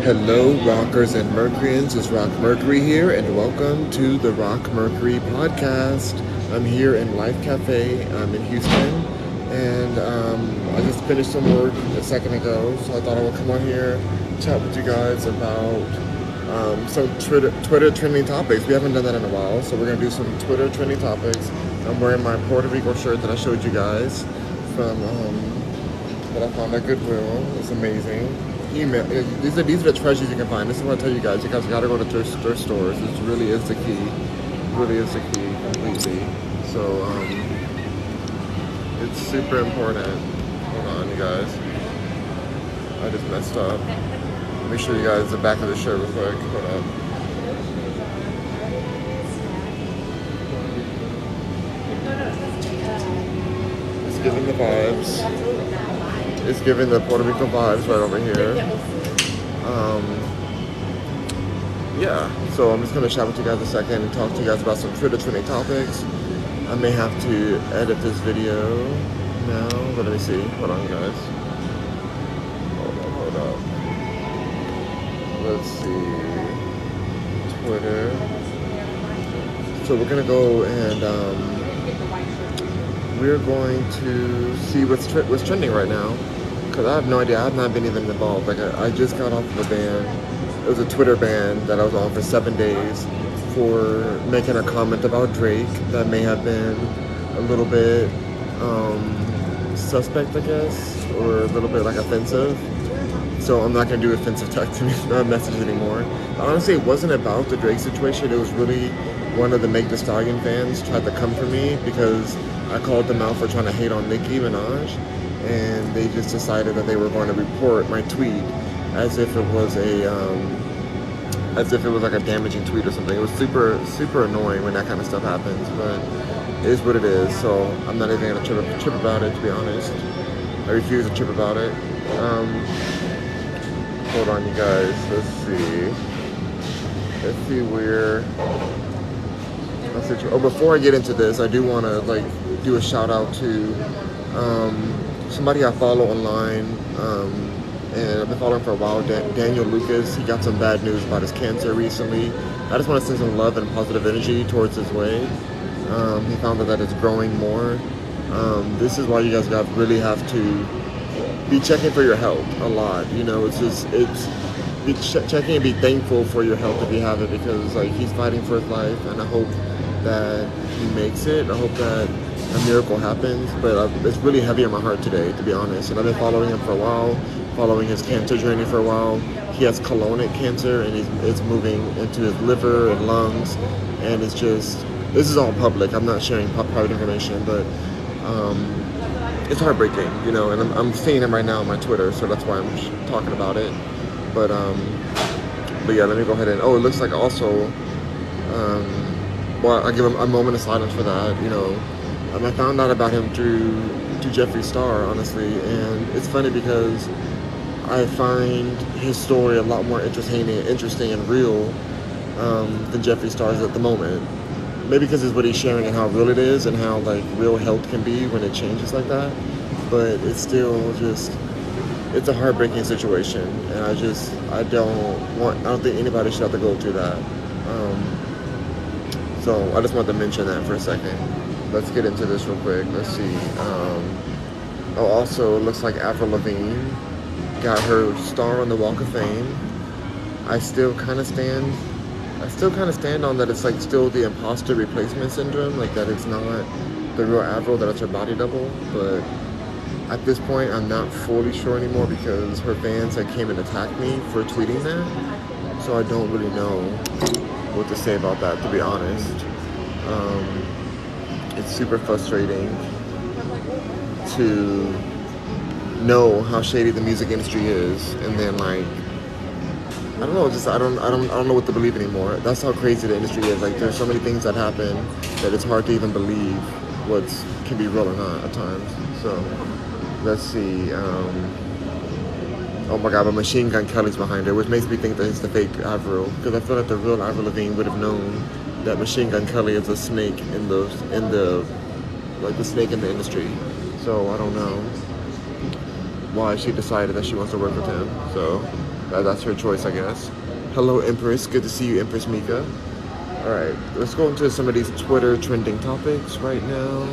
Hello, rockers and Mercuryans. It's Rock Mercury here, and welcome to the Rock Mercury podcast. I'm here in Life Cafe. I'm in Houston, and I just finished some work a second ago, so I thought I would come on here, chat with you guys about some Twitter trending topics. We haven't done that in a while, so we're gonna do some Twitter trending topics. I'm wearing my Puerto Rico shirt that I showed you guys from that I found at Goodwill. It's amazing. These are the treasures you can find. This is what I tell you guys. You guys gotta go to thrift stores. This really is the key. Really is the key completely. So it's super important. Hold on, you guys. I just messed up. Let me show you guys the back of the shirt real quick. Hold up. It's giving the vibes. It's giving the Puerto Rico vibes right over here. Yeah, so I'm just going to chat with you guys a second and talk to you guys about some Twitter trending topics. I may have to edit this video now, but let me see. Hold on, guys. Hold up. Let's see. Twitter. So we're going to go and we're going to see what's trending right now. Because I have no idea. I have not been even involved. Like I just got off of a ban. It was a Twitter ban that I was on for 7 days for making a comment about Drake that may have been a little bit suspect, I guess, or a little bit like offensive. So I'm not gonna do offensive text messages anymore. Honestly, it wasn't about the Drake situation. It was really one of the Make the Stallion fans tried to come for me because I called them out for trying to hate on Nicki Minaj, and they just decided that they were going to report my tweet as if it was like a damaging tweet or something. It was super annoying when that kind of stuff happens, but it is what it is. So I'm not even gonna trip about it, to be honest. I refuse to trip about it. Hold on, you guys. Let's see where. Oh, before I get into this, I do want to do a shout out to somebody I follow online, and I've been following for a while, Daniel Lucas. He got some bad news about his cancer recently. I just want to send some love and positive energy towards his way. He found that it's growing more. This is why you guys really have to be checking for your health a lot. You know, be checking and be thankful for your health if you have it, because he's fighting for his life, and I hope that he makes it. I hope that a miracle happens, but it's really heavy on my heart today, to be honest. And I've been following him for a while, following his cancer journey for a while. He has colonic cancer, and it's moving into his liver and lungs, and this is all public. I'm not sharing private information, but it's heartbreaking, you know. And I'm seeing him right now on my Twitter, so that's why I'm talking about it. But yeah, let me go ahead and it looks like also. Well, I give him a moment of silence for that, you know. I found out about him through Jeffree Star, honestly, and it's funny because I find his story a lot more interesting and real than Jeffree Star's at the moment. Maybe because it's what he's sharing and how real it is and how real health can be when it changes like that. But it's still it's a heartbreaking situation, and I don't think anybody should have to go through that. So I just wanted to mention that for a second. Let's get into this real quick. Let's see. Also, it looks like Avril Lavigne got her star on the Walk of Fame. I still kind of stand on that. It's still the imposter replacement syndrome, that it's not the real Avril, that it's her body double. But at this point, I'm not fully sure anymore because her fans came and attacked me for tweeting that. So I don't really know what to say about that, to be honest. It's super frustrating to know how shady the music industry is, and then I don't know, I don't know what to believe anymore. That's how crazy the industry is. There's so many things that happen that it's hard to even believe what can be real or not at times. So let's see. Oh my God, but Machine Gun Kelly's behind her, which makes me think that it's the fake Avril, because I feel like the real Avril Lavigne would have known that Machine Gun Kelly is a snake in the snake in the industry. So I don't know why she decided that she wants to work with him. So That's her choice, I guess. Hello, Empress. Good to see you, Empress Mika. All right, let's go into some of these Twitter trending topics right now.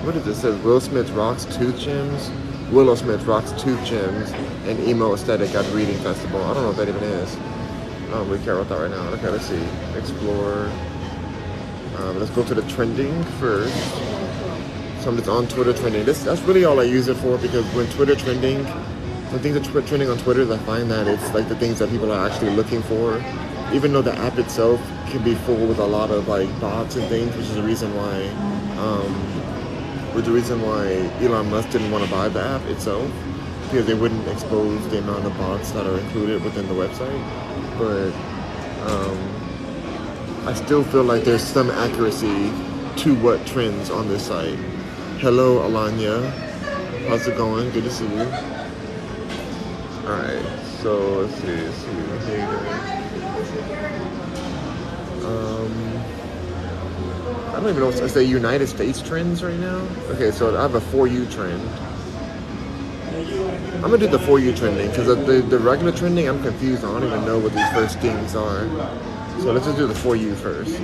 What is this? It says Will Smith rocks tooth gems. Willow Smith rocks tooth gems and emo aesthetic at Reading Festival. I don't know what that even is. I don't really care about that right now. Okay, let's see. Explore. Let's go to the trending first. Something's on Twitter trending. That's really all I use it for, because when Twitter trending, when things are trending on Twitter, I find that it's like the things that people are actually looking for. Even though the app itself can be full with a lot of like bots and things, which is the reason why Elon Musk didn't want to buy the app itself, because they wouldn't expose the amount of bots that are included within the website. But I still feel like there's some accuracy to what trends on this site. Hello, Aliyah. How's it going? Good to see you. Alright, so let's see. I don't even know. It's the United States trends right now. Okay, so I have a For You trend. I'm gonna do the For You trending, because the regular trending I'm confused. I don't even know what these first things are. So let's just do the For You first.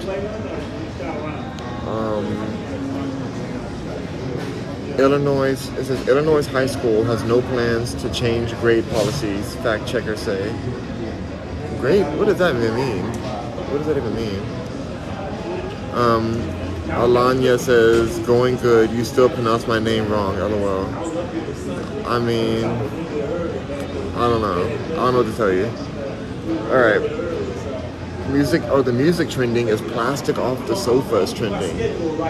It says Illinois high school has no plans to change grade policies. Fact checkers say. Grade? What does that even mean? What does that even mean? Alanya says, going good. You still pronounce my name wrong. LOL. I mean, I don't know. I don't know what to tell you. All right. The music trending is Plastic Off the Sofa is trending.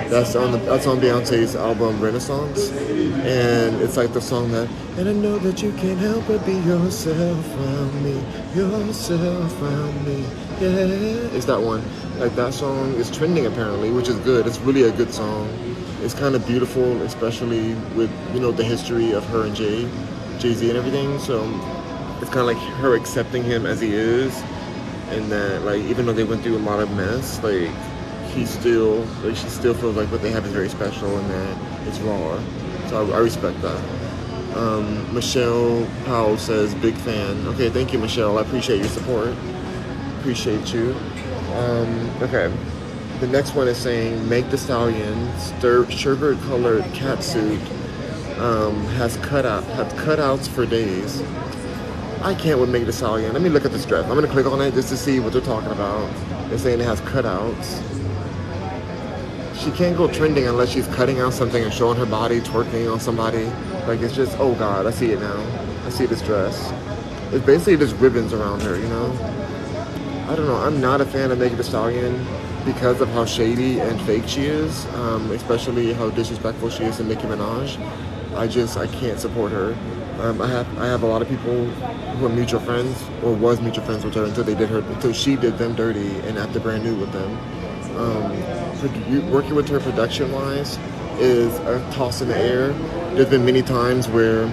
That's on Beyonce's album Renaissance, and it's like the song that, and I know that you can't help but be yourself around me, yeah. It's that one. Like, that song is trending apparently, which is good. It's really a good song. It's kind of beautiful, especially with, you know, the history of her and JayZ and everything. So it's kind of like her accepting him as he is. And that, like, even though they went through a lot of mess, like, she still feels like what they have is very special and that it's raw. So I respect that. Michelle Powell says, big fan. Okay, thank you, Michelle. I appreciate your support. Appreciate you. Okay. The next one is saying, Meg Thee Stallion's sherbet-colored catsuit has cutouts for days. I can't with Meg Thee Stallion. Let me look at this dress. I'm gonna click on it just to see what they're talking about. They're saying it has cutouts. She can't go trending unless she's cutting out something and showing her body, twerking on somebody. Like, it's just, oh God, I see it now. I see this dress. It's basically just ribbons around her, you know? I don't know. I'm not a fan of Meg Thee Stallion because of how shady and fake she is, especially how disrespectful she is to Nicki Minaj. I can't support her. I have a lot of people who are mutual friends, or was mutual friends with her until she did them dirty and acted brand new with them. Working with her production-wise is a toss in the air. There's been many times where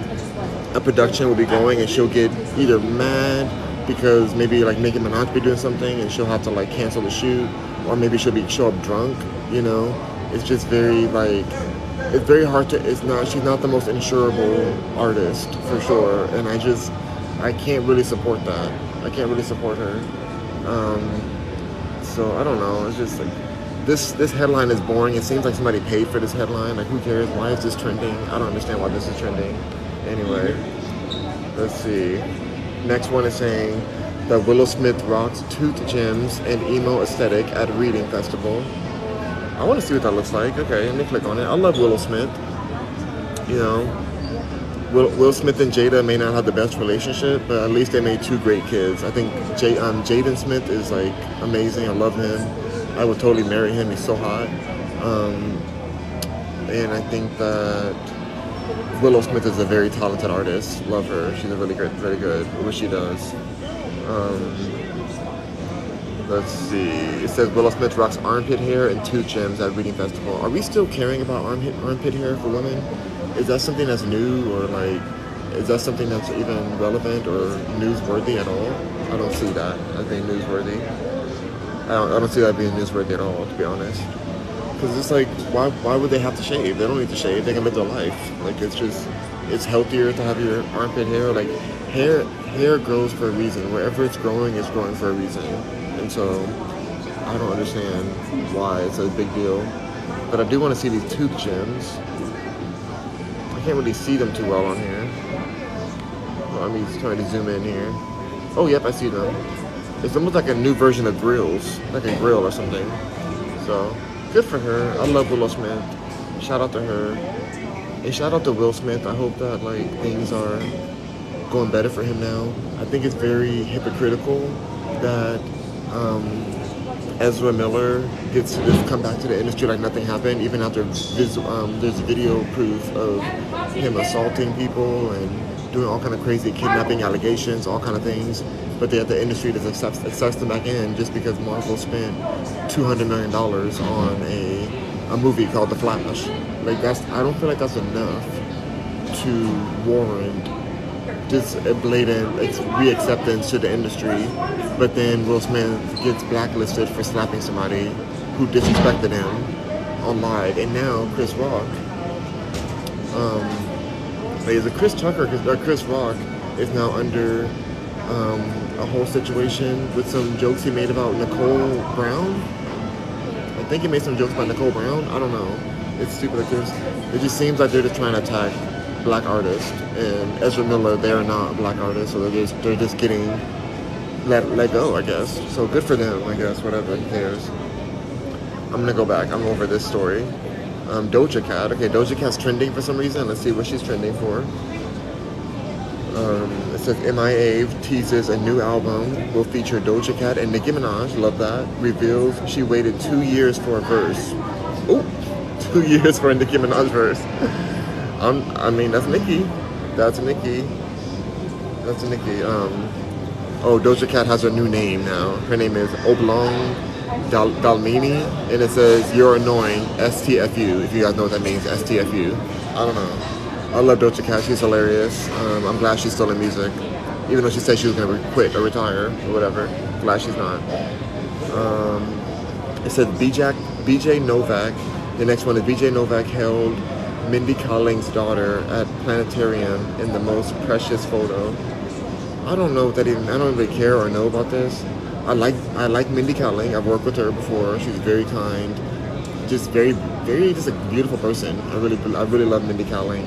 a production will be going and she'll get either mad because maybe like Nicki Minaj be doing something and she'll have to like cancel the shoot, or maybe she'll show up drunk. You know, it's just very like. It's very hard to, she's not the most insurable artist, for sure, and I can't really support that. I can't really support her. So, I don't know, it's just like, this headline is boring. It seems like somebody paid for this headline. Like, who cares? Why is this trending? I don't understand why this is trending. Anyway, let's see. Next one is saying that Willow Smith rocks tooth gems and emo aesthetic at Reading Festival. I want to see what that looks like. Okay, let me click on it. I love Willow Smith. You know, Will Smith and Jada may not have the best relationship, but at least they made two great kids. I think Jaden Smith is like amazing. I love him. I would totally marry him. He's so hot. And I think that Willow Smith is a very talented artist. Love her. She's very good at what she does. Let's see. It says Willow Smith rocks armpit hair and tooth gems at Reading Festival. Are we still caring about armpit hair for women? Is that something that's new, or like, is that something that's even relevant or newsworthy at all? I don't see that as being newsworthy. I don't see that being newsworthy at all, to be honest. Because it's like, why would they have to shave? They don't need to shave. They can live their life. Like, it's just, it's healthier to have your armpit hair. Like hair grows for a reason. Wherever it's growing for a reason. And so I don't understand why it's a big deal. But I do want to see these tooth gems. I can't really see them too well on here. Well, I'm just trying to zoom in here. Oh, yep, I see them. It's almost like a new version of grills, like a grill or something. So, good for her. I love Willow Smith. Shout out to her. And shout out to Will Smith. I hope that, like, things are going better for him now. I think it's very hypocritical that Ezra Miller gets to just come back to the industry like nothing happened, even after there's video proof of him assaulting people and doing all kind of crazy kidnapping allegations, all kind of things. But the industry just accepts them back in just because Marvel spent $200 million on a movie called The Flash. Like I don't feel like that's enough to warrant just a blatant reacceptance to the industry. But then Will Smith gets blacklisted for slapping somebody who disrespected him on live, and now Chris Rock. Is it Chris Tucker? Chris Rock is now under a whole situation with some jokes he made about Nicole Brown. I think he made some jokes about Nicole Brown. I don't know. It's stupid. Like it just seems like they're just trying to attack black artists. And Ezra Miller, they are not black artists, so they're just getting let go, I guess. So good for them, I guess. Whatever, who cares? I'm gonna go back. I'm over this story. Doja Cat. Okay, Doja Cat's trending for some reason. Let's see what she's trending for. It says MIA teases a new album will feature Doja Cat and Nicki Minaj. Love that. Reveals she waited 2 years for a verse. Oh, 2 years for a Nicki Minaj verse. I mean, that's Nicki. That's Nicki. That's Nicki. Oh, Doja Cat has her new name now. Her name is Oblong Dalmini, and it says "You're annoying." STFU. If you guys know what that means, STFU. I don't know. I love Doja Cat. She's hilarious. I'm glad she's still in music, even though she said she was gonna quit or retire or whatever. Glad she's not. It said BJ Novak. The next one is BJ Novak held Mindy Kaling's daughter at planetarium in the most precious photo. I don't know that even. I don't really care or know about this. I like Mindy Kaling. I've worked with her before. She's very kind, just very just a beautiful person. I really love Mindy Kaling.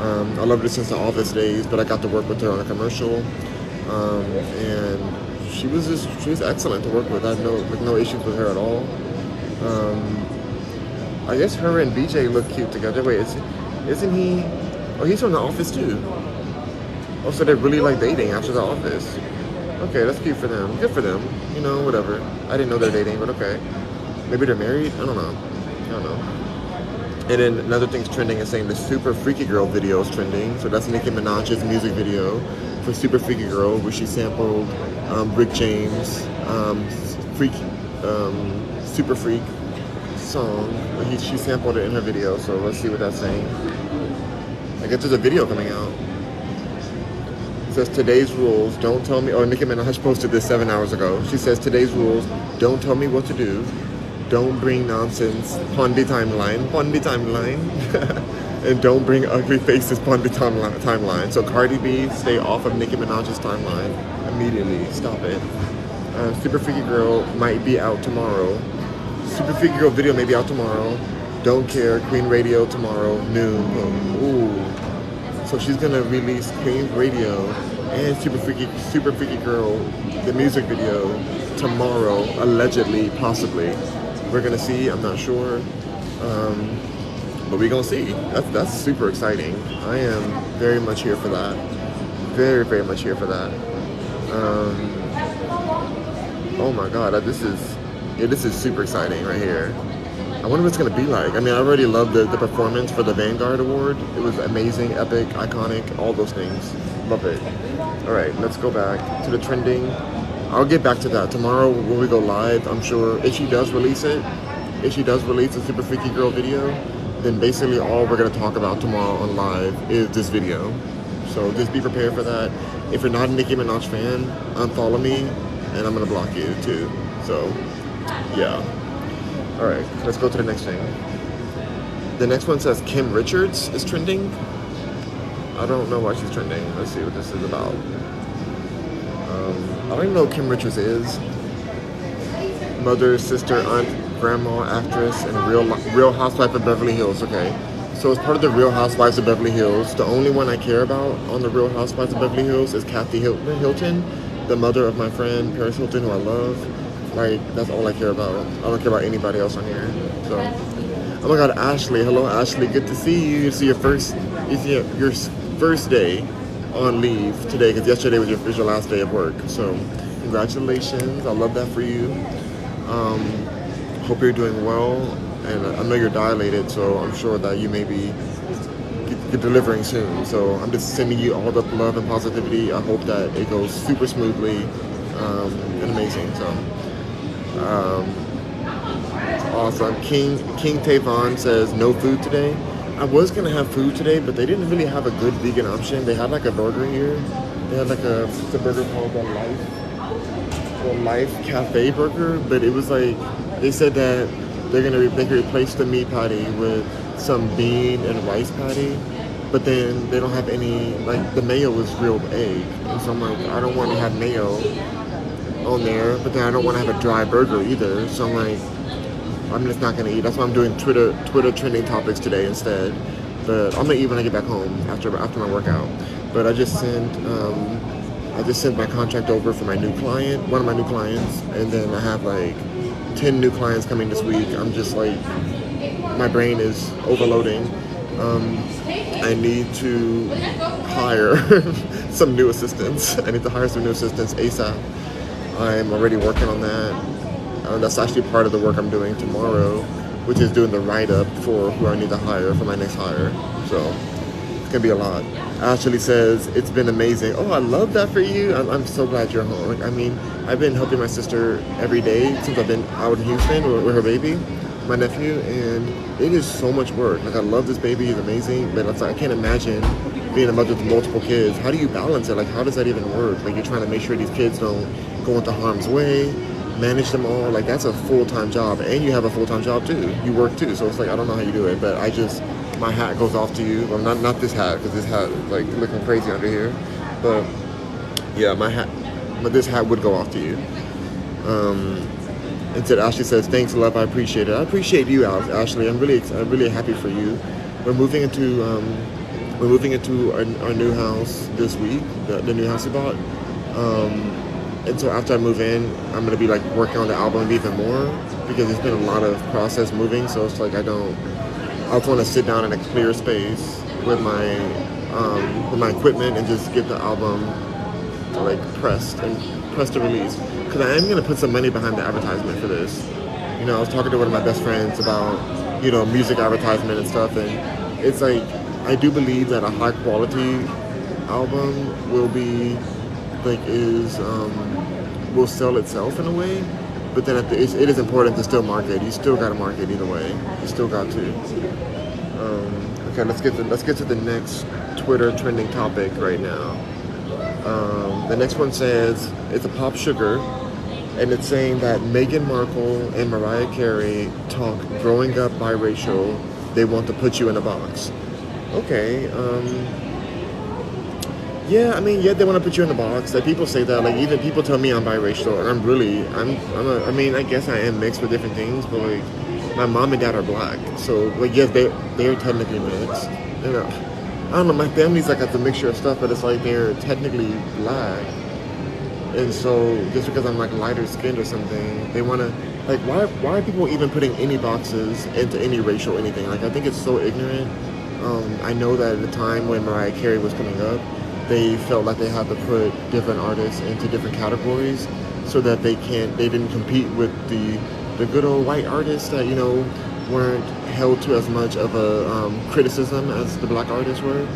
I loved her since the Office days, but I got to work with her on a commercial, and she was excellent to work with. I have no issues with her at all. I guess her and BJ look cute together. Wait, isn't he? Oh, he's from The Office too. Oh, so they're really like dating after The Office. Okay, that's cute for them. Good for them. You know, whatever. I didn't know they're dating, but okay. Maybe they're married? I don't know. And then another thing's trending is saying the Super Freaky Girl video is trending. So that's Nicki Minaj's music video for Super Freaky Girl, where she sampled Rick James' Super Freak song. She sampled it in her video, so let's see what that's saying. I guess there's a video coming out. It says today's rules, don't tell me, Nicki Minaj posted this 7 hours ago. She says today's rules, don't tell me what to do, don't bring nonsense, pon the timeline, and don't bring ugly faces, pon the timeline. So Cardi B, stay off of Nicki Minaj's timeline immediately, stop it. Super Freaky Girl might be out tomorrow. Super Freaky Girl video may be out tomorrow. Don't care, Queen Radio tomorrow, noon. Ooh. So she's gonna release Queen Radio and Super Freaky Girl, the music video, tomorrow, allegedly, possibly. We're gonna see. I'm not sure, but we're gonna see. That's super exciting. I am very much here for that. Very, very much here for that. Oh my God, this is super exciting right here. I wonder what it's going to be like. I mean, I already loved the performance for the Vanguard Award. It was amazing, epic, iconic, all those things. Love it. All right, let's go back to the trending. I'll get back to that. Tomorrow when we go live, I'm sure if she does release it, if she does release a Super Freaky Girl video, then basically all we're going to talk about tomorrow on live is this video. So just be prepared for that. If you're not a Nicki Minaj fan, unfollow me, and I'm going to block you too. So, yeah. All right, let's go to the next thing. The next one says Kim Richards is trending. I don't know why she's trending. Let's see what this is about. I don't even know who Kim Richards is. Mother, sister, aunt, grandma, actress, and Real Housewife of Beverly Hills. Okay. So as part of the Real Housewives of Beverly Hills, the only one I care about on the Real Housewives of Beverly Hills is Kathy Hilton, the mother of my friend Paris Hilton, who I love. Like, that's all I care about. I don't care about anybody else on here. So, oh my God, Ashley. Hello, Ashley. Good to see you. It's your first day on leave today, because yesterday was your last day of work. So, congratulations. I love that for you. Hope you're doing well, and I know you're dilated, so I'm sure that you may be delivering soon. So I'm just sending you all the love and positivity. I hope that it goes super smoothly and amazing. So awesome. King Tavon says no food today. I was gonna have food today, but they didn't really have a good vegan option. They had like a burger here. They had like a burger called the Life Cafe burger, but it was like, they said that they could replace the meat patty with some bean and rice patty, but then they don't have any, like, the mayo is real egg, and so I'm like, I don't want to have mayo on there, but then I don't want to have a dry burger either, so I'm like, I'm just not gonna eat. That's why I'm doing Twitter trending topics today instead. But I'm gonna eat when I get back home after my workout. But I just sent my contract over for my new client, one of my new clients, and then I have like 10 new clients coming this week. I'm just like, my brain is overloading. I need to hire some new assistants. I need to hire some new assistants ASAP. I'm already working on that. That's actually part of the work I'm doing tomorrow, which is doing the write-up for who I need to hire for my next hire. So it's gonna be a lot. Ashley says, it's been amazing. Oh, I love that for you. I'm so glad you're home. Like, I mean, I've been helping my sister every day since I've been out in Houston with her baby, my nephew, and it is so much work. Like, I love this baby, he's amazing, but it's like, I can't imagine being a mother with multiple kids. How do you balance it? Like, how does that even work? Like, you're trying to make sure these kids don't go into harm's way, manage them all. Like, that's a full-time job, and you have a full-time job too. You work too, so it's like, I don't know how you do it, but my hat goes off to you. Well, not this hat, because this hat is like looking crazy under here. But yeah, this hat would go off to you. Instead, Ashley says, "Thanks, love. I appreciate it." I appreciate you, Ashley. I'm really happy for you. We're moving into our new house this week. The new house we bought. And so after I move in, I'm gonna be like working on the album even more, because it's been a lot of process moving. So it's like I just want to sit down in a clear space with my equipment and just get the album like pressed to release. Because I am gonna put some money behind the advertisement for this. You know, I was talking to one of my best friends about, you know, music advertisement and stuff, and it's like, I do believe that a high quality album will be like will sell itself in a way. But then it is important to still market. You still got to market either way. You still got to. Okay, let's get to the next Twitter trending topic right now. The next one says, it's a pop sugar, and it's saying that Meghan Markle and Mariah Carey talk growing up biracial. They want to put you in a box. Okay. Yeah, I mean, they want to put you in a box. Like, people say that. Like, even people tell me I'm biracial, and I mean, I guess I am mixed with different things, but like, my mom and dad are black, so like, yes, they're technically mixed. You know, I don't know. My family's like, it's a mixture of stuff, but it's like they're technically black, and so just because I'm like lighter skinned or something, they want to, like, why are people even putting any boxes into any racial anything? Like, I think it's so ignorant. I know that at the time when Mariah Carey was coming up, they felt like they had to put different artists into different categories so that they didn't compete with the good old white artists that, you know, weren't held to as much of a criticism as the black artists were,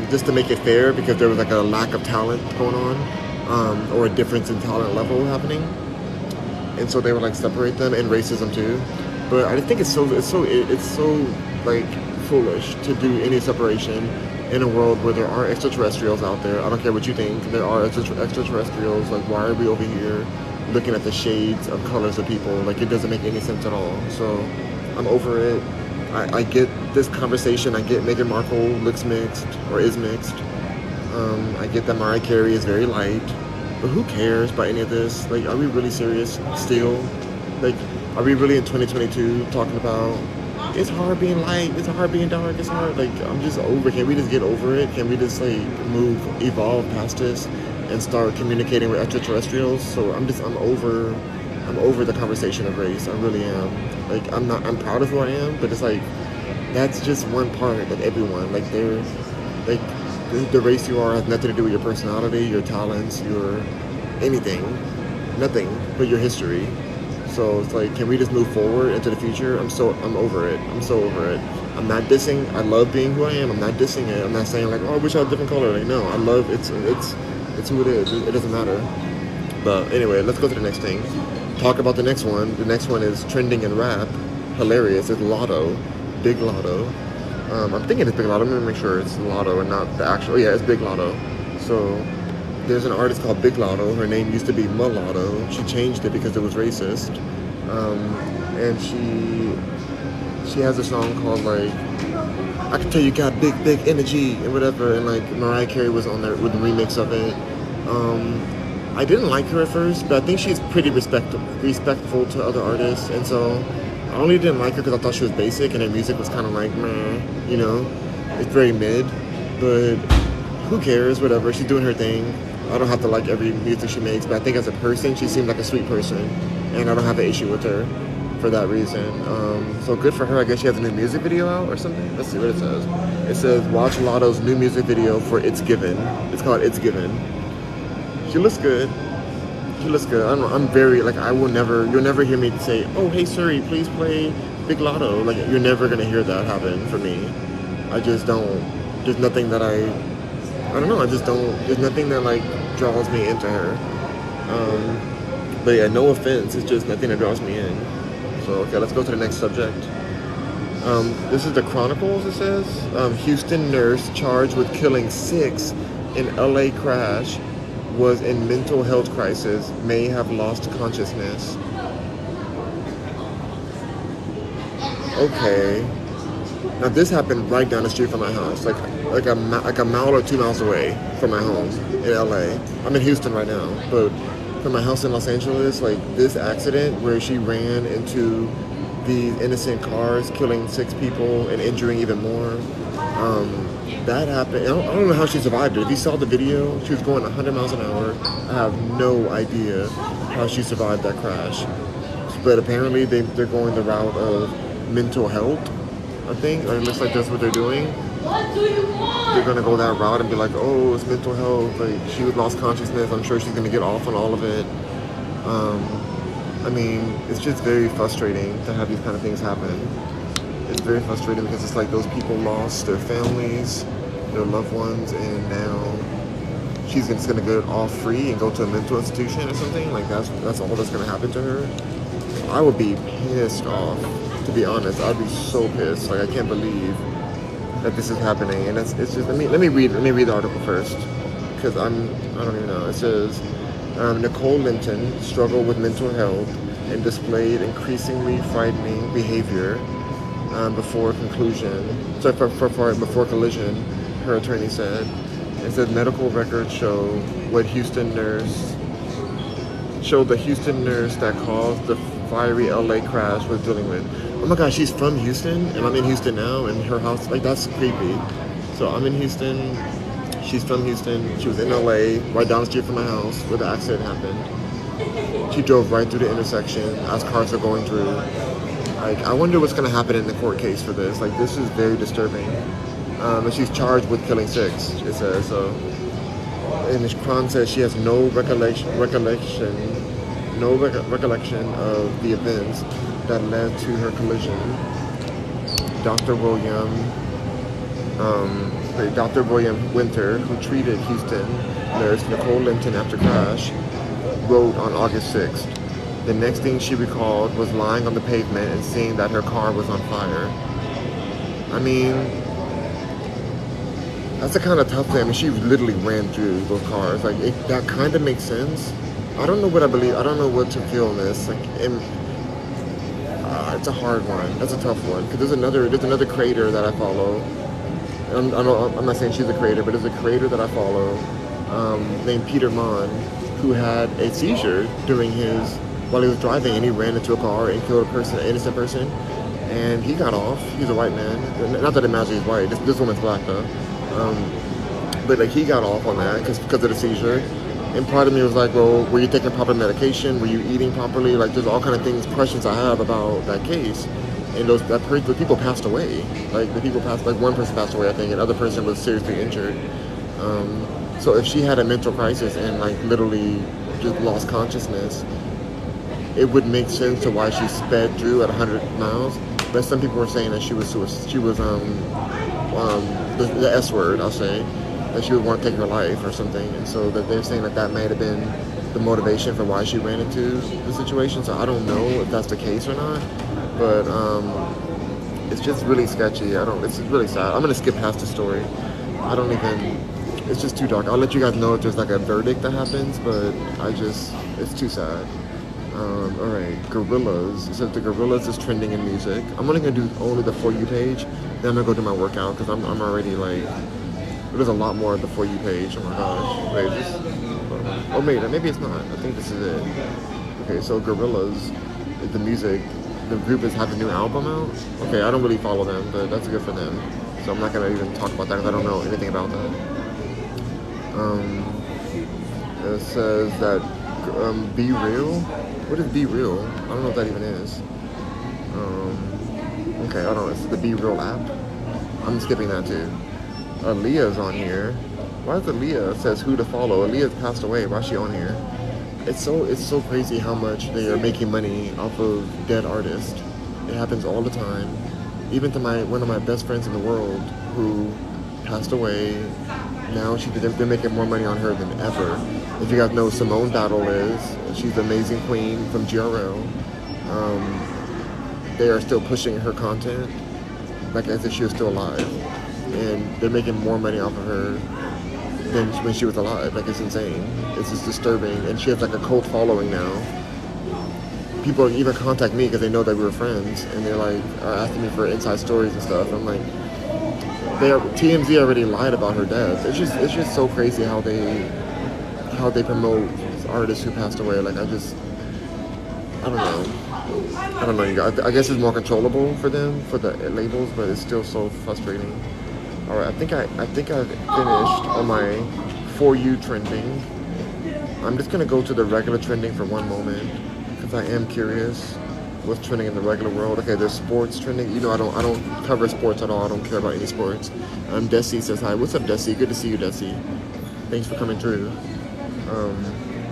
just to make it fair, because there was like a lack of talent going on, or a difference in talent level happening, and so they would like separate them, and racism too. But I think it's so like foolish to do any separation in a world where there are extraterrestrials out there. I don't care what you think, there are extraterrestrials. Like, why are we over here looking at the shades of colors of people? Like, it doesn't make any sense at all. So I'm over it. I get this conversation. I get Meghan Markle looks mixed or is mixed. I get that Mariah Carey is very light, but who cares about any of this? Like, are we really serious still? Like, are we really in 2022 talking about it's hard being light, it's hard being dark, it's hard? Like, I'm just over. Can we just get over it? Can we just like evolve past this and start communicating with extraterrestrials? So I'm over the conversation of race. I really am. Like, I'm proud of who I am, but it's like that's just one part of everyone. Like, they're like the race you are has nothing to do with your personality, your talents, your anything, nothing but your history. So it's like, can we just move forward into the future? I'm over it. I'm so over it. I'm not dissing. I love being who I am. I'm not dissing it. I'm not saying like, oh, I wish I had a different color. Like, no, I love it's who it is. It doesn't matter. But anyway, let's go to the next thing. Talk about the next one. The next one is trending in rap. Hilarious. It's Lotto. Big Lotto. I'm thinking it's Big Lotto. I'm gonna make sure it's Lotto and not the actual. Yeah, it's Big Lotto. So there's an artist called Big Lotto. Her name used to be Mulatto. She changed it because it was racist. And she has a song called like I Can Tell You Got Big Energy and whatever. And like Mariah Carey was on there with the remix of it. I didn't like her at first, but I think she's pretty respectful to other artists. And so I only didn't like her because I thought she was basic and her music was kind of like meh, you know. It's very mid, but who cares? Whatever. She's doing her thing. I don't have to like every music she makes, but I think as a person, she seemed like a sweet person, and I don't have an issue with her for that reason. So good for her. I guess she has a new music video out or something. Let's see what it says. It says, watch Lotto's new music video for It's Given. It's called It's Given. She looks good. She looks good. I'm very, like, you'll never hear me say, oh, hey Siri, please play Big Lotto. Like, you're never going to hear that happen for me. I just don't. There's nothing that I don't know, I just don't, there's nothing that like draws me into her. But yeah, no offense, it's just nothing that draws me in. So, okay, let's go to the next subject. This is the Chronicles, it says. Houston nurse charged with killing 6 in LA crash was in mental health crisis, may have lost consciousness. Okay. Now this happened right down the street from my house, like a mile or 2 miles away from my home in LA. I'm in Houston right now, but from my house in Los Angeles, like this accident where she ran into these innocent cars, killing 6 people and injuring even more. That happened. I don't know how she survived it. If you saw the video, she was going 100 miles an hour. I have no idea how she survived that crash. But apparently they're going the route of mental health, I think. Or it looks like that's what they're doing. What do you want? They're gonna go that route and be like, oh, it's mental health. Like, she lost consciousness. I'm sure she's gonna get off on all of it. I mean, it's just very frustrating to have these kind of things happen. It's very frustrating because it's like those people lost their families, their loved ones, and now she's just gonna get off free and go to a mental institution or something. Like that's all that's gonna happen to her. I would be pissed off, to be honest. I'd be so pissed. Like, I can't believe that this is happening. And it's just let me read the article first, because I don't even know. It says Nicole Linton struggled with mental health and displayed increasingly frightening behavior before collision, her attorney said. It said medical records show the Houston nurse that caused the fiery LA crash was dealing with. Oh my gosh, she's from Houston, and I'm in Houston now, and her house, like, that's creepy. So I'm in Houston, she's from Houston, she was in LA, right down the street from my house where the accident happened. She drove right through the intersection as cars are going through. Like, I wonder what's going to happen in the court case for this. Like, this is very disturbing. And she's charged with killing 6, it says. So, and the Crown says she has no recollection of the events that led to her collision. Dr. William Winter, who treated Houston nurse Nicole Linton after crash, wrote on August 6th. The next thing she recalled was lying on the pavement and seeing that her car was on fire. I mean, that's a kind of tough thing. I mean, she literally ran through those cars. Like, that kind of makes sense. I don't know what I believe. I don't know what to feel in this. Like, It's a hard one. That's a tough one because there's another creator that I follow. I'm not saying she's a creator, but there's a creator that I follow named Peter Mon who had a seizure while he was driving, and he ran into a car and killed an innocent person, and he got off. He's a white man. Not that it matters he's white. This woman's black though. But like he got off on that because of the seizure. And part of me was like, well, were you taking proper medication? Were you eating properly? Like, there's all kind of questions I have about that case. And those people passed away. Like one person passed away, I think, and another person was seriously injured. So if she had a mental crisis and like literally just lost consciousness, it would make sense to why she sped through at 100 miles. But some people were saying that she was the S word, I'll say, that she would want to take her life or something. And so that they're saying that might have been the motivation for why she ran into the situation. So I don't know if that's the case or not. But it's just really sketchy. It's really sad. I'm gonna skip past the story. It's just too dark. I'll let you guys know if there's like a verdict that happens, but it's too sad. Alright, Gorillaz. It says the Gorillaz is trending in music. I'm only gonna do only the For You page, then I'm gonna go do my workout, because I'm already like, there's a lot more of the For You page. Oh my gosh. Wait, maybe it's not. I think this is it. Okay, so Gorillaz, the music, the group has a new album out. Okay, I don't really follow them, but that's good for them. So I'm not gonna even talk about that because I don't know anything about that. It says that Be Real. What is Be Real? I don't know what that even is. Okay, I don't know. It's the Be Real app. I'm skipping that too. Aliyah's on here. Why is Aliyah? It says who to follow. Aliyah's passed away. Why is she on here? It's so crazy how much they are making money off of dead artists. It happens all the time. Even to one of my best friends in the world who passed away. Now they're making more money on her than ever. If you guys know Simone Battle is, she's the amazing queen from GRL. They are still pushing her content like as if she was still alive. And they're making more money off of her than when she was alive. Like, it's insane. It's just disturbing. And she has like a cult following now. People even contact me because they know that we were friends, and they're like are asking me for inside stories and stuff. I'm like, TMZ already lied about her death. It's just so crazy how they promote artists who passed away. Like, I don't know, you guys. I guess it's more controllable for them, for the labels, but it's still so frustrating. All right, I think I've finished on my For You trending. I'm just gonna go to the regular trending for one moment because I am curious what's trending in the regular world. Okay, there's sports trending. You know, I don't cover sports at all. I don't care about any sports. Desi says hi. What's up, Desi? Good to see you, Desi. Thanks for coming through.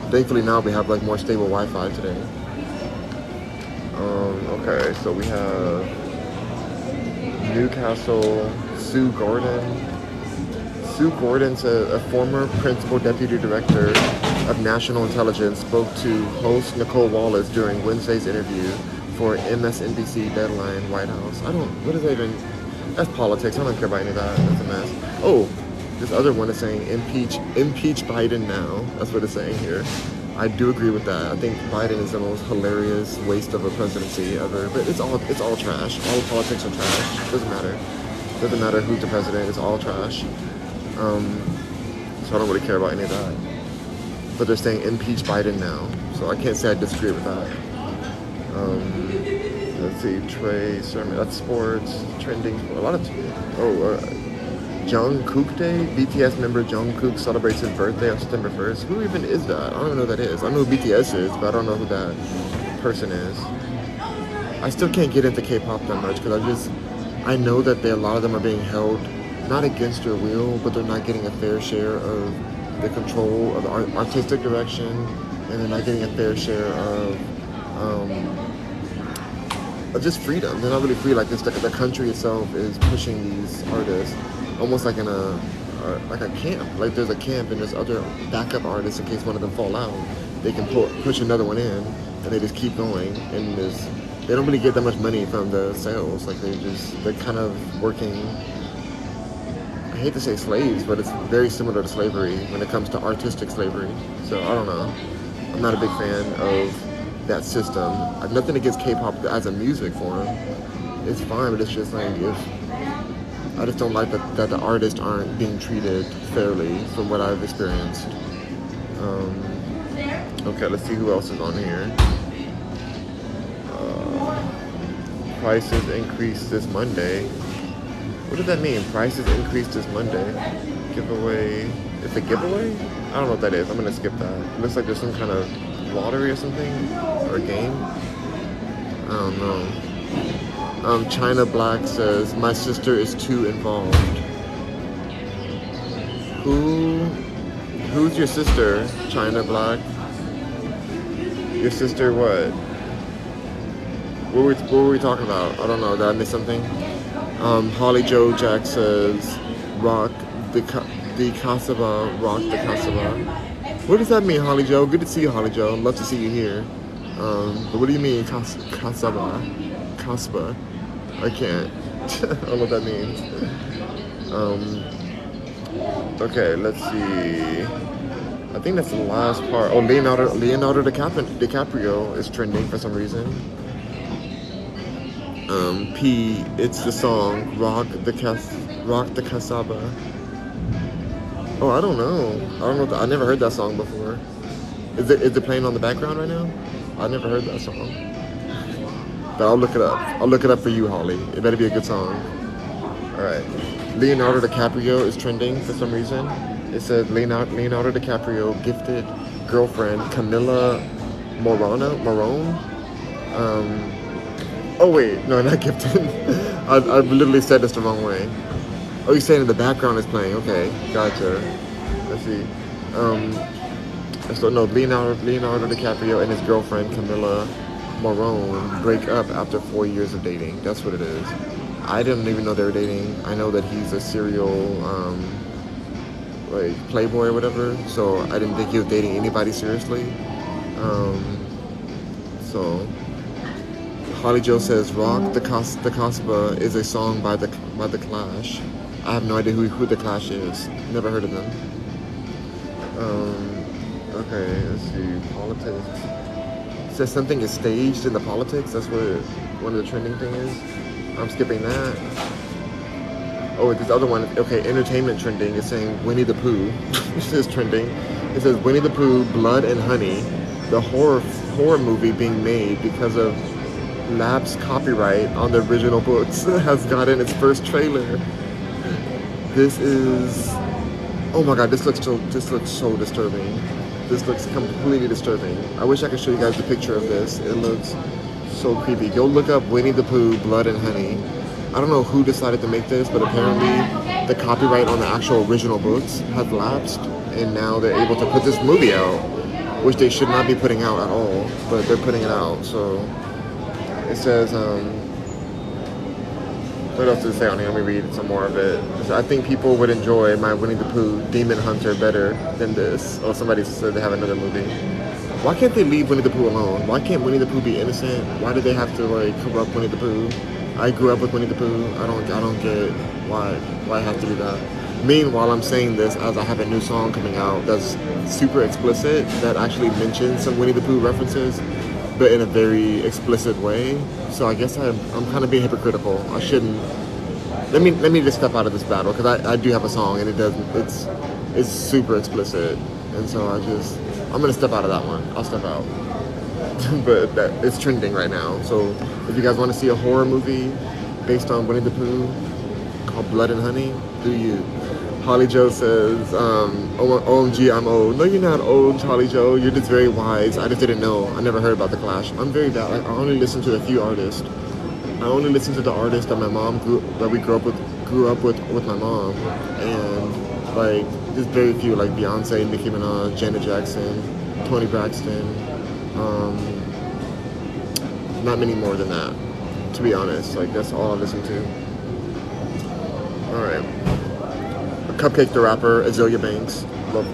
Thankfully now we have like more stable Wi-Fi today. Okay, so we have Newcastle, Sue Gordon. Sue Gordon's a former principal deputy director of national intelligence, spoke to host Nicole Wallace during Wednesday's interview for MSNBC Deadline White House. What is that even? That's politics. I don't care about any of that. That's a mess. Oh, this other one is saying impeach Biden now. That's what it's saying here. I do agree with that. I think Biden is the most hilarious waste of a presidency ever. But it's all trash. All politics are trash. Doesn't matter who's the president. It's all trash. So I don't really care about any of that. But they're saying impeach Biden now. So I can't say I disagree with that. Let's see, Trey Sermon. That's sports, trending. A lot of Jungkook Day. BTS member Jungkook celebrates his birthday on September 1st. Who even is that? I don't even know who that is. I know who BTS is, but I don't know who that person is. I still can't get into K-pop that much because I know that a lot of them are being held not against their will, but they're not getting a fair share of the control of the artistic direction, and they're not getting a fair share of just freedom. They're not really free. Like the country itself is pushing these artists almost like in a camp. Like there's a camp and there's other backup artists in case one of them fall out. They can push another one in, and they just keep going. And they don't really get that much money from the sales. Like they're kind of working. I hate to say slaves, but it's very similar to slavery when it comes to artistic slavery. So I don't know. I'm not a big fan of that system. I've nothing against K-pop as a music form. It's fine, but it's just like if I just don't like that the artists aren't being treated fairly from what I've experienced. Okay, let's see who else is on here. Prices increased this Monday. What does that mean? Prices increased this Monday. Giveaway. It's a giveaway? I don't know what that is. I'm gonna skip that. It looks like there's some kind of lottery or something, or a game. I don't know. China Black says my sister is too involved. Who's your sister? China Black. Your sister what? What were we talking about? I don't know. Did I miss something? Holly Joe Jack says rock the Kasaba, rock the Kasaba. What does that mean, Holly Joe? Good to see you, Holly Joe. Love to see you here. But what do you mean, Kasaba? Kasba? I can't. I don't know what that means. Okay, let's see. I think that's the last part. Oh, Leonardo DiCaprio is trending for some reason. P, it's the song Rock the Kasaba. Oh, I don't know. I never heard that song before. Is it playing on the background right now? I never heard that song. But I'll look it up. I'll look it up for you, Holly. It better be a good song. Alright. Leonardo DiCaprio is trending for some reason. It says Leonardo DiCaprio gifted girlfriend Camilla Morone. Oh wait, no, not gifted. I've literally said this the wrong way. Oh, you're saying the background is playing. Okay, gotcha. Let's see. So no, Leonardo DiCaprio and his girlfriend Camilla Morone break up after 4 years of dating. That's what it is. I didn't even know they were dating. I know that he's a serial like playboy or whatever. So I didn't think he was dating anybody seriously. So Holly Joe says "Rock the Kasbah" is a song by the Clash. I have no idea who the Clash is. Never heard of them. Okay, let's see. Politics. It says something is staged in the politics. That's what one of the trending thing is. I'm skipping that. Oh, this other one. Okay, entertainment trending is saying Winnie the Pooh. This is trending. It says Winnie the Pooh, Blood and Honey, the horror movie being made because of lapsed copyright on the original books, has gotten its first trailer. This is, oh my god, this looks so disturbing. This looks completely disturbing. I wish I could show you guys the picture of this. It looks so creepy. Go look up Winnie the Pooh, Blood and Honey. I don't know who decided to make this, but apparently the copyright on the actual original books has lapsed, and now they're able to put this movie out, which they should not be putting out at all, but they're putting it out. So it says, what else does it say on here? Let me read some more of it. So I think people would enjoy my Winnie the Pooh Demon Hunter better than this. Oh, somebody said they have another movie. Why can't they leave Winnie the Pooh alone? Why can't Winnie the Pooh be innocent? Why do they have to like corrupt Winnie the Pooh? I grew up with Winnie the Pooh. I don't get why I have to do that. Meanwhile, I'm saying this as I have a new song coming out that's super explicit that actually mentions some Winnie the Pooh references, but in a very explicit way. So I guess I'm kind of being hypocritical. I shouldn't. Let me just step out of this battle because I do have a song and it's super explicit, and so I'm gonna step out of that one. I'll step out. But it's trending right now. So if you guys want to see a horror movie based on Winnie the Pooh called Blood and Honey, do you? Holly Joe says, OMG, I'm old. No, you're not old, Holly Joe. You're just very wise. I just didn't know. I never heard about the Clash. I'm very bad. I only listen to a few artists. I only listen to the artists that we grew up with my mom. And like, just very few, like Beyonce, Nicki Minaj, Janet Jackson, Toni Braxton. Not many more than that, to be honest. Like, that's all I listen to. Alright. Cupcake the Rapper, Azealia Banks. Love,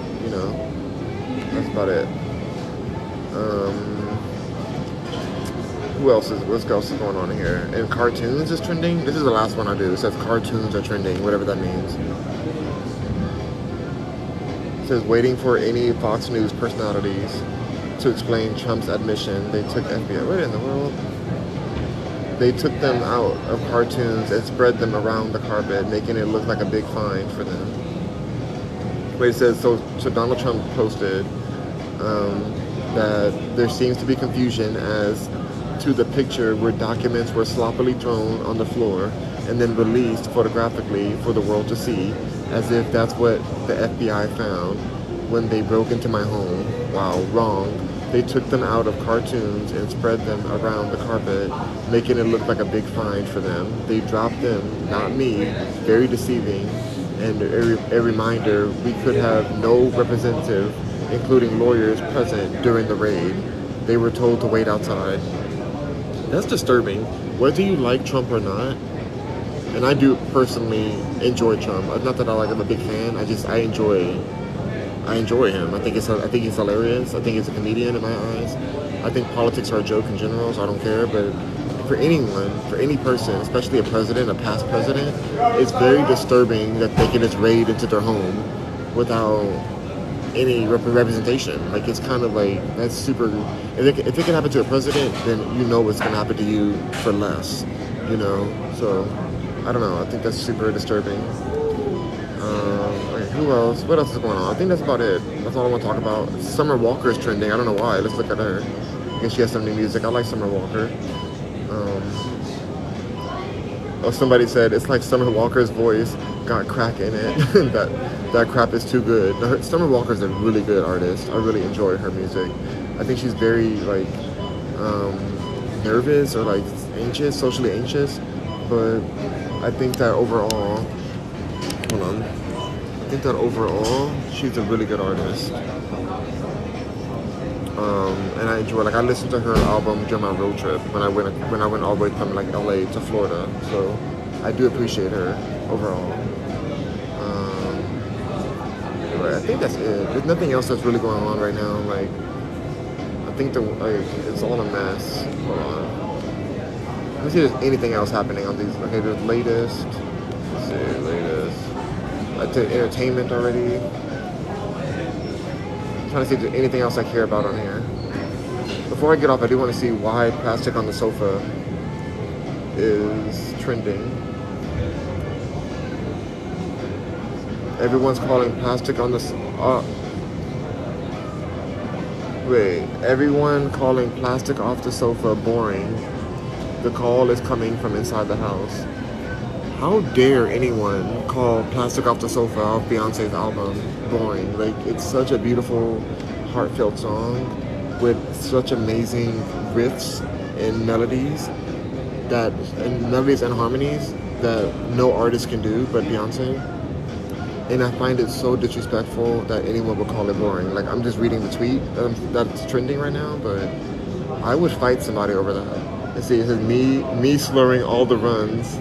that's about it. What else is going on here? And cartoons is trending. This is the last one I do. It says cartoons are trending, whatever that means. It says waiting for any Fox News personalities. to explain Trump's admission. They took FBI. What in the world? They took them out of cartoons and spread them around the carpet, making it look like a big fine for them. Wait, it says, so Donald Trump posted that there seems to be confusion as to the picture where documents were sloppily thrown on the floor and then released photographically for the world to see, as if that's what the FBI found when they broke into my home. Wow, wrong. They took them out of cartoons and spread them around the carpet, making it look like a big find for them. They dropped them, not me. Very deceiving. And a reminder, we could have no representative, including lawyers, present during the raid. They were told to wait outside. That's disturbing. Whether you like Trump or not, and I do personally enjoy Trump. Not that I'm a big fan. I enjoy him. I think he's hilarious. I think he's a comedian in my eyes. I think politics are a joke in general, so I don't care. But for anyone, for any person, especially a president, a past president, it's very disturbing that they can just raid into their home without any representation. Like, it's kind of like, that's super. If it can happen to a president, then you know what's going to happen to you for less. You know, so I don't know. I think that's super disturbing. Who else? What else is going on? I think that's about it. That's all I want to talk about. Summer Walker is trending. I don't know why. Let's look at her. I guess she has some new music. I like Summer Walker. Somebody said it's like Summer Walker's voice got crack in it. that crap is too good. Summer Walker's a really good artist. I really enjoy her music. I think she's very nervous or anxious, socially anxious. But I think that overall, she's a really good artist. And I enjoy, I listened to her album during my road trip when I went all the way from LA to Florida. So I do appreciate her overall. Anyway, I think that's it. There's nothing else that's really going on right now. I think it's all a mess. Hold on. Let me see if there's anything else happening on these. Okay, there's latest. Let's see, latest. I did entertainment already. I'm trying to see if there's anything else I care about on here. Before I get off, I do want to see why plastic on the sofa is trending. Everyone's calling plastic on the... Everyone calling plastic off the sofa boring. The call is coming from inside the house. How dare anyone call Plastic Off the Sofa off Beyonce's album boring? It's such a beautiful, heartfelt song with such amazing riffs and melodies and harmonies that no artist can do but Beyonce. And I find it so disrespectful that anyone would call it boring. I'm just reading the tweet that's trending right now, but I would fight somebody over that. Let's see, it says me slurring all the runs.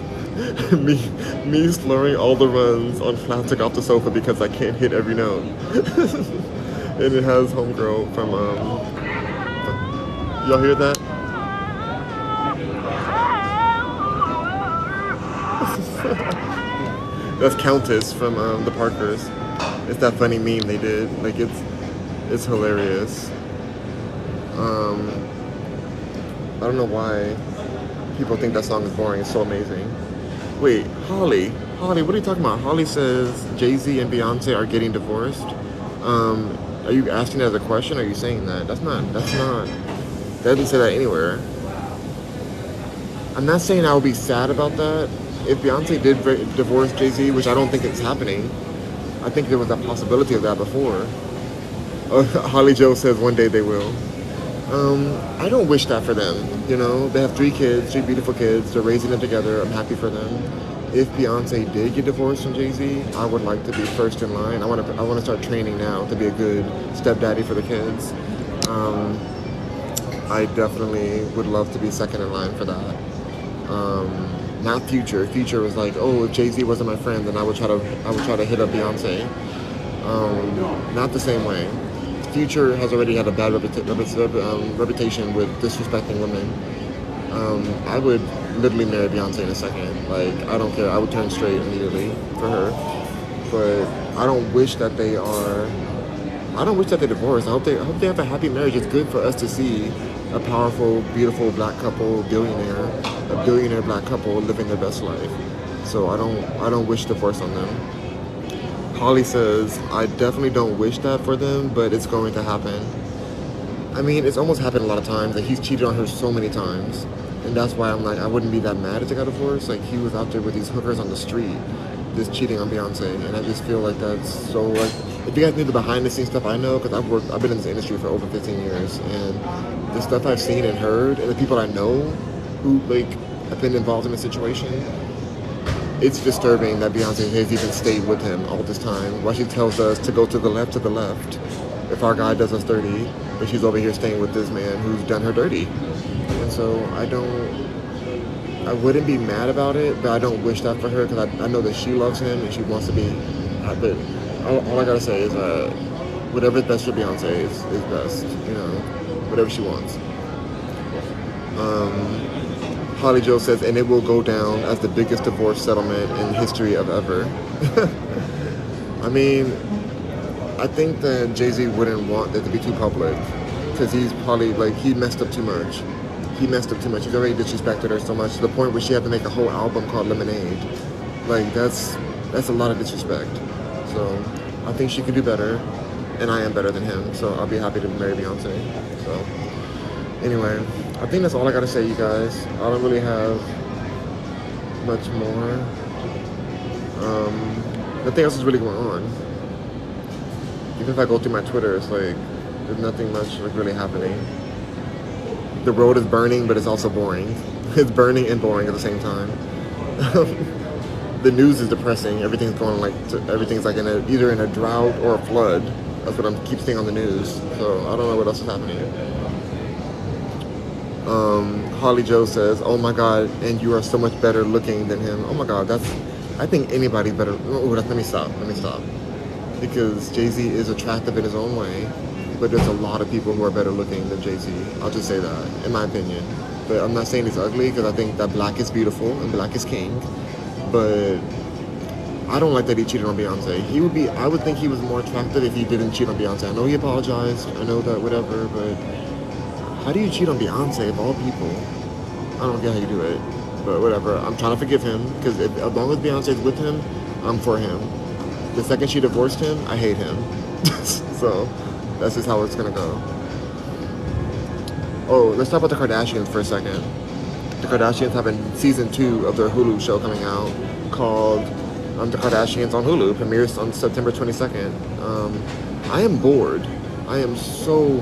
me slurring all the runs on Plastic Off the Sofa because I can't hit every note. And it has Homegirl from y'all hear that? That's Countess from the Parkers. It's that funny meme they did. It's hilarious. I don't know why people think that song is boring. It's so amazing. Wait, Holly, what are you talking about? Holly says JayZ and Beyonce are getting divorced. Are you asking that as a question, or are you saying that? That doesn't say that anywhere. I'm not saying I would be sad about that. If Beyonce did divorce JayZ, which I don't think it's happening, I think there was a possibility of that before. Holly Joe says one day they will. I don't wish that for them. They have 3 kids, 3 beautiful kids. They're raising them together. I'm happy for them. If Beyonce did get divorced from JayZ, I would like to be first in line. I want to start training now to be a good stepdaddy for the kids. I definitely would love to be second in line for that. Not Future. Future was like, oh, if JayZ wasn't my friend, then I would try to hit up Beyonce. Not the same way. Future has already had a bad reputation with disrespecting women. I would literally marry Beyonce in a second. I don't care. I would turn straight immediately for her. But I don't wish that they are. I don't wish that they divorce. I hope they have a happy marriage. It's good for us to see a powerful, beautiful black couple, a billionaire black couple living their best life. So I don't wish divorce on them. Holly says, I definitely don't wish that for them, but it's going to happen. I mean, it's almost happened a lot of times. Like, he's cheated on her so many times. And that's why I'm like, I wouldn't be that mad if they got divorced. Like, he was out there with these hookers on the street, just cheating on Beyonce. And I just feel like that's so, like, if you guys knew the behind the scenes stuff I know, because I've been in this industry for over 15 years, and the stuff I've seen and heard, and the people I know who, like, have been involved in the situation, it's disturbing that Beyonce has even stayed with him all this time, while she tells us to go to the left, if our guy does us dirty, but she's over here staying with this man who's done her dirty. And so I wouldn't be mad about it, but I don't wish that for her, because I know that she loves him and she wants to be, but all I gotta say is whatever's best for Beyonce is best, you know, whatever she wants. Holly Joe says, and it will go down as the biggest divorce settlement in history of ever. I mean, I think that JayZ wouldn't want that to be too public, because he's probably, like, he messed up too much. He's already disrespected her so much to the point where she had to make a whole album called Lemonade. Like, that's a lot of disrespect. So I think she could do better, and I am better than him, so I'll be happy to marry Beyonce. So anyway, I think that's all I gotta say, you guys. I don't really have much more. Nothing else is really going on. Even if I go through my Twitter, it's like there's nothing much like really happening. The road is burning, but it's also boring. It's burning and boring at the same time. The news is depressing. Everything's going everything's like either in a drought or a flood. That's what I keep seeing on the news. So I don't know what else is happening. Holly Joe says, oh my God, and you are so much better looking than him. Oh my God, I think anybody's better. Let me stop. Because JayZ is attractive in his own way, but there's a lot of people who are better looking than JayZ. I'll just say that, in my opinion. But I'm not saying he's ugly, because I think that black is beautiful and black is king. But I don't like that he cheated on Beyonce. I would think he was more attractive if he didn't cheat on Beyonce. I know he apologized. I know that whatever, but how do you cheat on Beyonce of all people? I don't get how you do it, but whatever. I'm trying to forgive him, because as long as Beyonce's with him, I'm for him. The second she divorced him, I hate him. So that's just how it's gonna go. Oh, let's talk about the Kardashians for a second. The Kardashians have a season 2 of their Hulu show coming out called The Kardashians on Hulu. Premieres on September 22nd. I am bored. I am so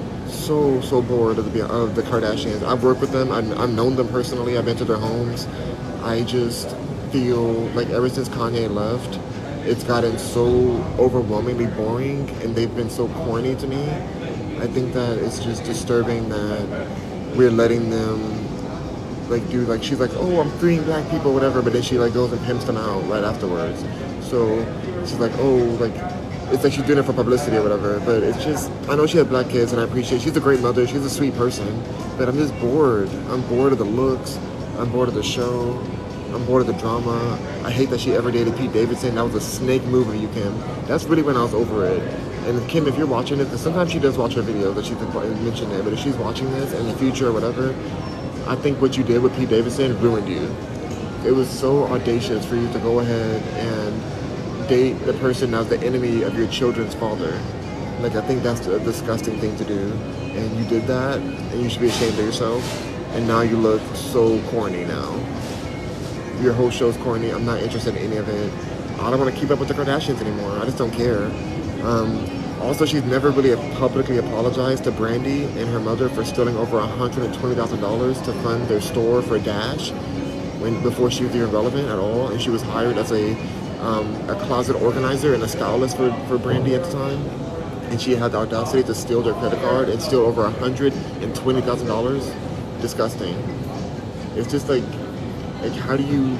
bored of the Kardashians. I've worked with them. I've known them personally. I've been to their homes. I just feel like ever since Kanye left, it's gotten so overwhelmingly boring, and they've been so corny to me. I think that it's just disturbing that we're letting them she's like, oh, I'm freeing black people, whatever, but then she like goes and pimps them out right afterwards. So she's like, oh, like, it's like she's doing it for publicity or whatever, but it's just, I know she has black kids, and I appreciate, she's a great mother, she's a sweet person, but I'm just bored. I'm bored of the looks, I'm bored of the show, I'm bored of the drama. I hate that she ever dated Pete Davidson. That was a snake move of you, Kim. That's really when I was over it. And Kim, if you're watching it, because sometimes she does watch her videos that she's mentioned it, but if she's watching this in the future or whatever, I think what you did with Pete Davidson ruined you. It was so audacious for you to go ahead and date the person that's the enemy of your children's father. Like, I think that's a disgusting thing to do. And you did that, and you should be ashamed of yourself. And now you look so corny now. Your whole show's corny. I'm not interested in any of it. I don't want to keep up with the Kardashians anymore. I just don't care. Also, she's never really publicly apologized to Brandy and her mother for stealing over $120,000 to fund their store for Dash before she was even relevant at all. And she was hired as a closet organizer and a stylist for Brandy at the time. And she had the audacity to steal their credit card and steal over $120,000. Disgusting. It's just like how do you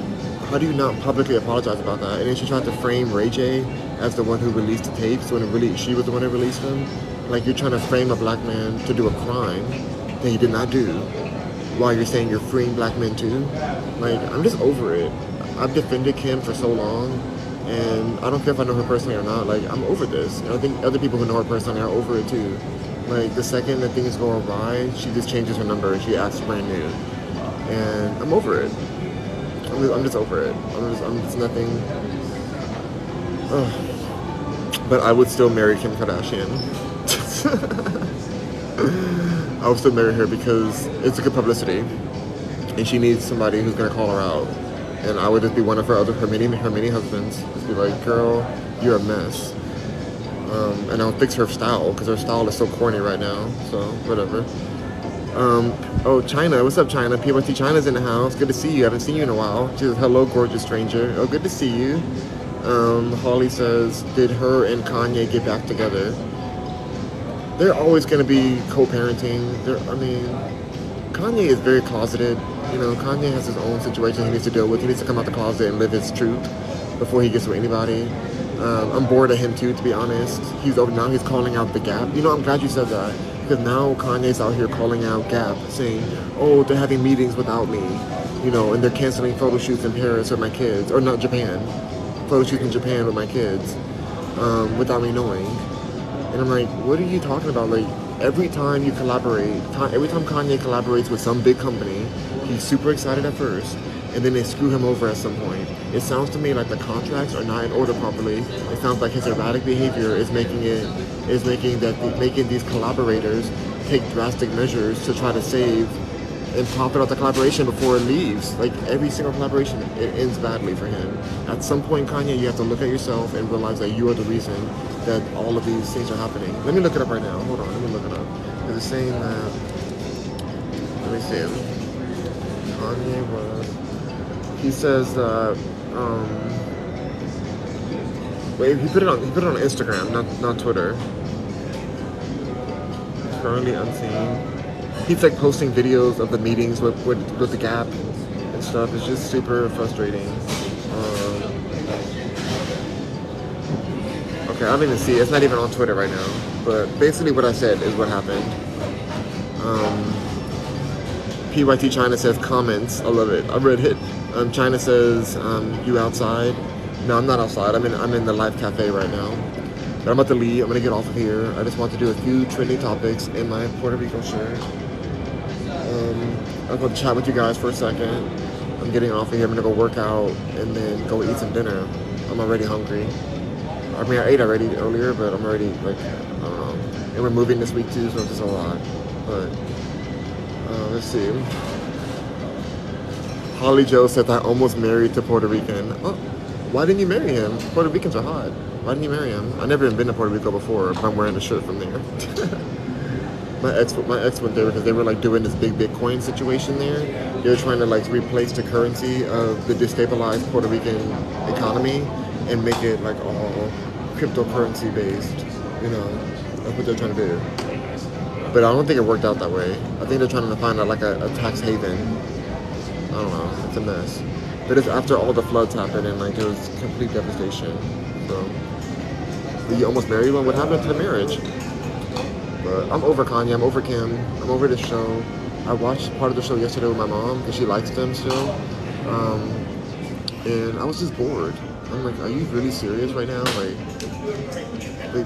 not publicly apologize about that? And then she tried to frame Ray J as the one who released the tapes when she was the one who released them. Like, you're trying to frame a black man to do a crime that he did not do, while you're saying you're freeing black men too. Like, I'm just over it. I've defended Kim for so long, And I don't care if I know her personally or not. Like, I'm over this. And I think other people who know her personally are over it too. Like, the second that things go awry, she just changes her number and she acts brand new. And I'm over it. I'm just over it. I'm just nothing. Ugh. But I would still marry Kim Kardashian. I would still marry her because it's a good publicity. And she needs somebody who's going to call her out. And I would just be one of her many husbands. Just be like, girl, you're a mess. And I'll fix her style because her style is so corny right now. So, whatever. Oh, China. What's up, China? PYT China's in the house. Good to see you. I haven't seen you in a while. She says, hello, gorgeous stranger. Oh, good to see you. Holly says, did her and Kanye get back together? They're always going to be co-parenting. I mean, Kanye is very closeted. You know, Kanye has his own situation he needs to deal with. He needs to come out the closet and live his truth before he gets with anybody. I'm bored of him too, to be honest. Now he's calling out the Gap. You know, I'm glad you said that. Because now Kanye's out here calling out Gap, saying, oh, they're having meetings without me. You know, and they're canceling photo shoots in Paris with my kids. Or not Japan. Photo shoots in Japan with my kids. Without me knowing. And I'm like, what are you talking about? Like, every time you collaborate, every time Kanye collaborates with some big company, he's super excited at first, and then they screw him over at some point. It sounds to me like the contracts are not in order properly. It sounds like his erratic behavior is making these collaborators take drastic measures to try to save and profit off the collaboration before it leaves. Like, every single collaboration, it ends badly for him. At some point, Kanye, you have to look at yourself and realize that you are the reason that all of these things are happening. Let me look it up right now. Hold on, let me look it up. Because it's saying that, let me see. Kanye was, he says that, wait, he put it on Instagram, not Twitter. Currently unseen. He's like posting videos of the meetings with the Gap and stuff. It's just super frustrating. Okay, I don't even see it. It's not even on Twitter right now. But basically what I said is what happened. PYT China says comments. I love it. I read it. China says, you outside? No, I'm not outside. I'm in the live cafe right now. But I'm about to leave. I'm gonna get off of here. I just want to do a few trending topics in my Puerto Rico shirt. I'm going to chat with you guys for a second. I'm getting off of here. I'm going to go work out and then go eat some dinner. I'm already hungry. I mean, I ate already earlier, but I'm already, like, I don't know. And we're moving this week too, so it's just a lot. But, let's see. Holly Joe said, I almost married to Puerto Rican. Oh, why didn't you marry him? Puerto Ricans are hot. Why didn't you marry him? I've never even been to Puerto Rico before, but I'm wearing a shirt from there. My ex went there because they were like doing this big Bitcoin situation there. They were trying to like replace the currency of the destabilized Puerto Rican economy and make it like all cryptocurrency based. You know, that's what they're trying to do. But I don't think it worked out that way. I think they're trying to find out like a tax haven. I don't know. It's a mess. But it's after all the floods happened and like it was complete devastation. So, you almost married one. What happened to the marriage? But I'm over Kanye, I'm over Kim, I'm over this show. I watched part of the show yesterday with my mom because she likes them still. And I was just bored. I'm like, are you really serious right now? Like,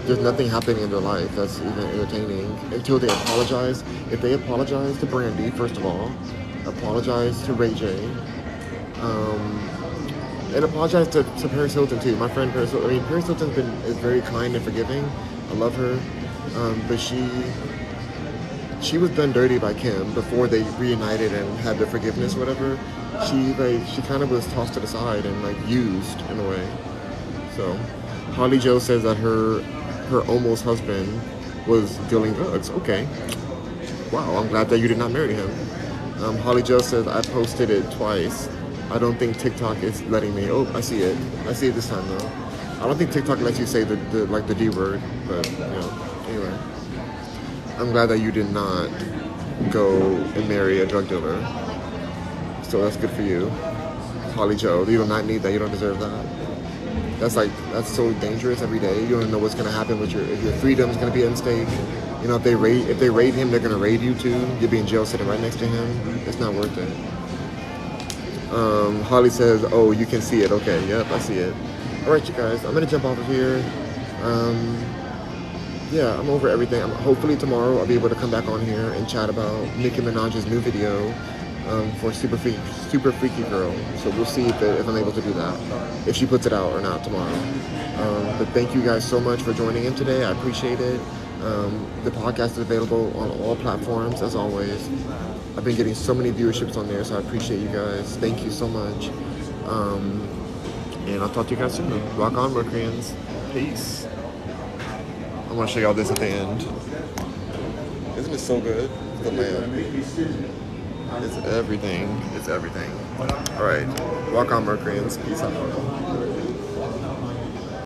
there's nothing happening in their life that's even entertaining until they apologize. If they apologize to Brandy, first of all, apologize to Ray J, and apologize to Paris Hilton too. My friend Paris Hilton, Paris Hilton is very kind and forgiving. I love her. But she was done dirty by Kim before they reunited and had their forgiveness, whatever. She kind of was tossed to the side and like used in a way. So Holly Joe says that her almost husband was dealing drugs. Okay. Wow, I'm glad that you did not marry him. Holly Joe says I posted it twice. I don't think TikTok is letting me. Oh, I see it. I see it this time though. I don't think TikTok lets you say the D word, but you know. Anyway, I'm glad that you did not go and marry a drug dealer. So that's good for you. Holly Joe, you do not need that. You don't deserve that. That's so dangerous every day. You don't know what's going to happen with if your freedom is going to be at stake. You know, if they raid him, they're going to raid you too. You'll be in jail sitting right next to him. It's not worth it. Holly says, oh, you can see it. Okay, yep, I see it. All right, you guys, I'm gonna jump off of here. Yeah, I'm over everything. Hopefully tomorrow I'll be able to come back on here and chat about Nicki Minaj's new video for Super Freaky Girl. So we'll see if I'm able to do that, if she puts it out or not tomorrow. But thank you guys so much for joining in today. I appreciate it. The podcast is available on all platforms as always. I've been getting so many viewerships on there, so I appreciate you guys. Thank you so much. And I'll talk to you guys soon. Rock on, Mercuryans. Peace. I want to show y'all this at the end. Isn't it so good? The lamp. It's everything. It's everything. All right. Rock on, Mercuryans. Peace out.